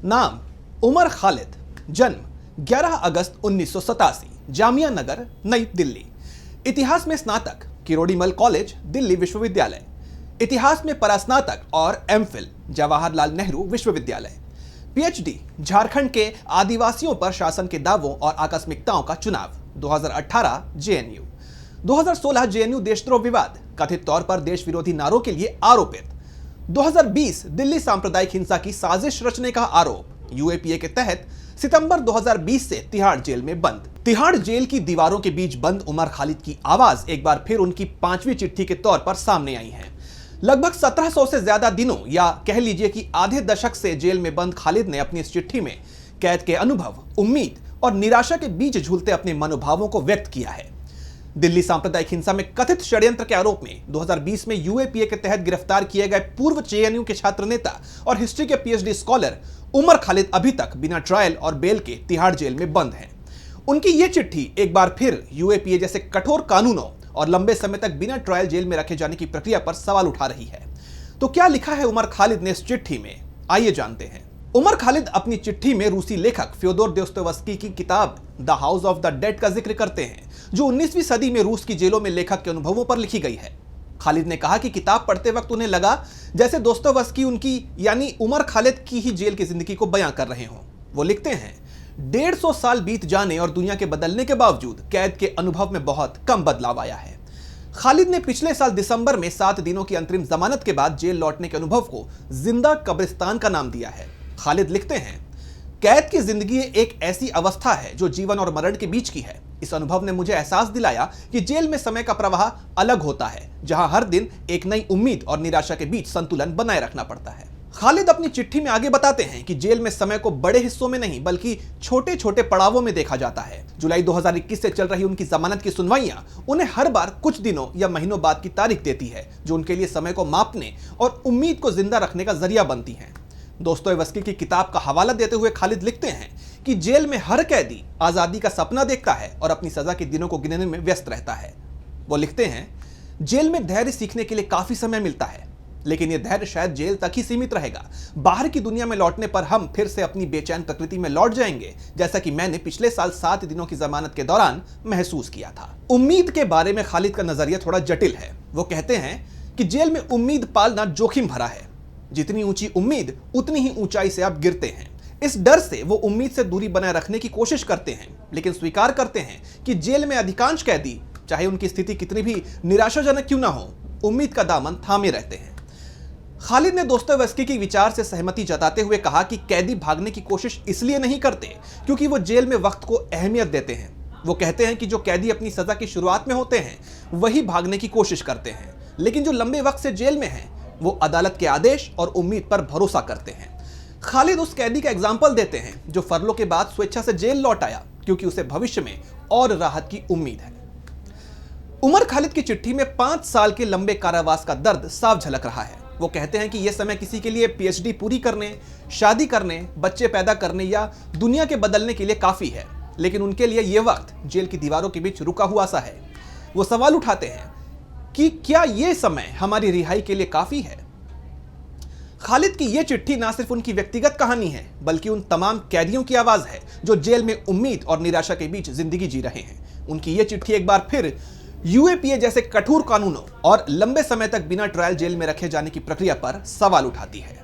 नाम उमर खालिद, जन्म 11 अगस्त 1987, जामिया नगर, नई दिल्ली। इतिहास में स्नातक, किरोड़ीमल कॉलेज, दिल्ली विश्वविद्यालय। इतिहास में परास्नातक और एमफिल, जवाहरलाल नेहरू विश्वविद्यालय। पीएचडी, झारखंड के आदिवासियों पर शासन के दावों और आकस्मिकताओं का चुनाव, 2018 जेएनयू। 2016 जेएनयू देशद्रोह विवाद, कथित तौर पर देश विरोधी नारों के लिए आरोपित। 2020 दिल्ली सांप्रदायिक हिंसा की साजिश रचने का आरोप, यूएपीए के तहत सितंबर 2020 से तिहाड़ जेल में बंद। तिहाड़ जेल की दीवारों के बीच बंद उमर खालिद की आवाज एक बार फिर उनकी 5वीं चिट्ठी के तौर पर सामने आई है। लगभग 1700 से ज्यादा दिनों या कह लीजिए कि आधे दशक से जेल में बंद खालिद ने अपनी इस चिट्ठी में कैद के अनुभव, उम्मीद और निराशा के बीच झूलते अपने मनोभावों को व्यक्त किया है। दिल्ली सांप्रदायिक हिंसा में कथित षड्यंत्र के आरोप में 2020 में यूएपीए के तहत गिरफ्तार किए गए पूर्व जेएनयू के छात्र नेता और हिस्ट्री के पीएचडी स्कॉलर उमर खालिद अभी तक बिना ट्रायल और बेल के तिहाड़ जेल में बंद हैं। उनकी यह चिट्ठी एक बार फिर यूएपीए जैसे कठोर कानूनों और लंबे समय तक बिना ट्रायल जेल में रखे जाने की प्रक्रिया पर सवाल उठा रही है। तो क्या लिखा है उमर खालिद ने इस चिट्ठी में, आइए जानते हैं। उमर खालिद अपनी चिट्ठी में रूसी लेखक फ्योदोर दोस्तोयेवस्की की किताब the house of the dead का जिक्र करते हैं, जो 19वीं सदी में रूस की जेलों में लेखक के अनुभवों पर लिखी गई है। खालिद ने कहा कि किताब पढ़ते वक्त उन्हें लगा जैसे दोस्तोयेवस्की उनकी यानी उमर खालिद की ही जेल की जिंदगी को बयां कर रहे हों। वो लिखते हैं, 150 साल बीत जाने और दुनिया के बदलने के बावजूद कैद के अनुभव में बहुत कम बदलाव आया है। खालिद ने पिछले साल दिसंबर में 7 दिनों की अंतरिम जमानत के बाद जेल लौटने के अनुभव को जिंदा कब्रिस्तान का नाम दिया है। खालिद लिखते हैं, कैद की जिंदगी एक ऐसी अवस्था है जो जीवन और मरण के बीच की है। इस अनुभव ने मुझे एहसास दिलाया कि जेल में समय का प्रवाह अलग होता है, जहां हर दिन एक नई उम्मीद और निराशा के बीच संतुलन बनाए रखना पड़ता है। खालिद अपनी चिट्ठी में आगे बताते हैं कि जेल में समय को बड़े हिस्सों में नहीं बल्कि छोटे छोटे पड़ावों में देखा जाता है। जुलाई 2021 से चल रही उनकी जमानत की सुनवाइयां उन्हें हर बार कुछ दिनों या महीनों बाद की तारीख देती है, जो उनके लिए समय को मापने और उम्मीद को जिंदा रखने का जरिया बनती है। दोस्तोयेवस्की की किताब का हवाला देते हुए खालिद लिखते हैं कि जेल में हर कैदी आजादी का सपना देखता है और अपनी सजा के दिनों को गिनने में व्यस्त रहता है। वो लिखते हैं, जेल में धैर्य सीखने के लिए काफी समय मिलता है, लेकिन यह धैर्य शायद जेल तक ही सीमित रहेगा। बाहर की दुनिया में लौटने पर हम फिर से अपनी बेचैन प्रकृति में लौट जाएंगे, जैसा कि मैंने पिछले साल 7 दिनों की जमानत के दौरान महसूस किया था। उम्मीद के बारे में खालिद का नजरिया थोड़ा जटिल है। वो कहते हैं कि जेल में उम्मीद पालना जोखिम भरा है। जितनी ऊंची उम्मीद उतनी ही ऊंचाई से आप गिरते हैं। इस डर से वो उम्मीद से दूरी बनाए रखने की कोशिश करते हैं, लेकिन स्वीकार करते हैं कि जेल में अधिकांश कैदी, चाहे उनकी स्थिति कितनी भी निराशाजनक क्यों ना हो, उम्मीद का दामन थामे रहते हैं। खालिद ने दोस्तोयेवस्की के विचार से सहमति जताते हुए कहा कि कैदी भागने की कोशिश इसलिए नहीं करते क्योंकि वो जेल में वक्त को अहमियत देते हैं। वो कहते हैं कि जो कैदी अपनी सजा की शुरुआत में होते हैं वही भागने की कोशिश करते हैं, लेकिन जो लंबे वक्त से जेल में हैं वो अदालत के आदेश और उम्मीद पर भरोसा करते हैं। खालिद उस कैदी का एग्जाम्पल देते हैं जो फरलो के बाद स्वेच्छा से जेल लौट आया क्योंकि उसे भविष्य में और राहत की उम्मीद है। उमर खालिद की चिट्ठी में 5 साल के लंबे कारावास का दर्द साफ झलक रहा है। वो कहते हैं कि यह समय किसी के लिए पीएचडी पूरी करने, शादी करने, बच्चे पैदा करने या दुनिया के बदलने के लिए काफी है, लेकिन उनके लिए यह वक्त जेल की दीवारों के बीच रुका हुआ सा है। वो सवाल उठाते हैं कि क्या यह समय हमारी रिहाई के लिए काफी है। खालिद की यह चिट्ठी ना सिर्फ उनकी व्यक्तिगत कहानी है, बल्कि उन तमाम कैदियों की आवाज है जो जेल में उम्मीद और निराशा के बीच जिंदगी जी रहे हैं। उनकी यह चिट्ठी एक बार फिर यूएपीए जैसे कठोर कानूनों और लंबे समय तक बिना ट्रायल जेल में रखे जाने की प्रक्रिया पर सवाल उठाती है।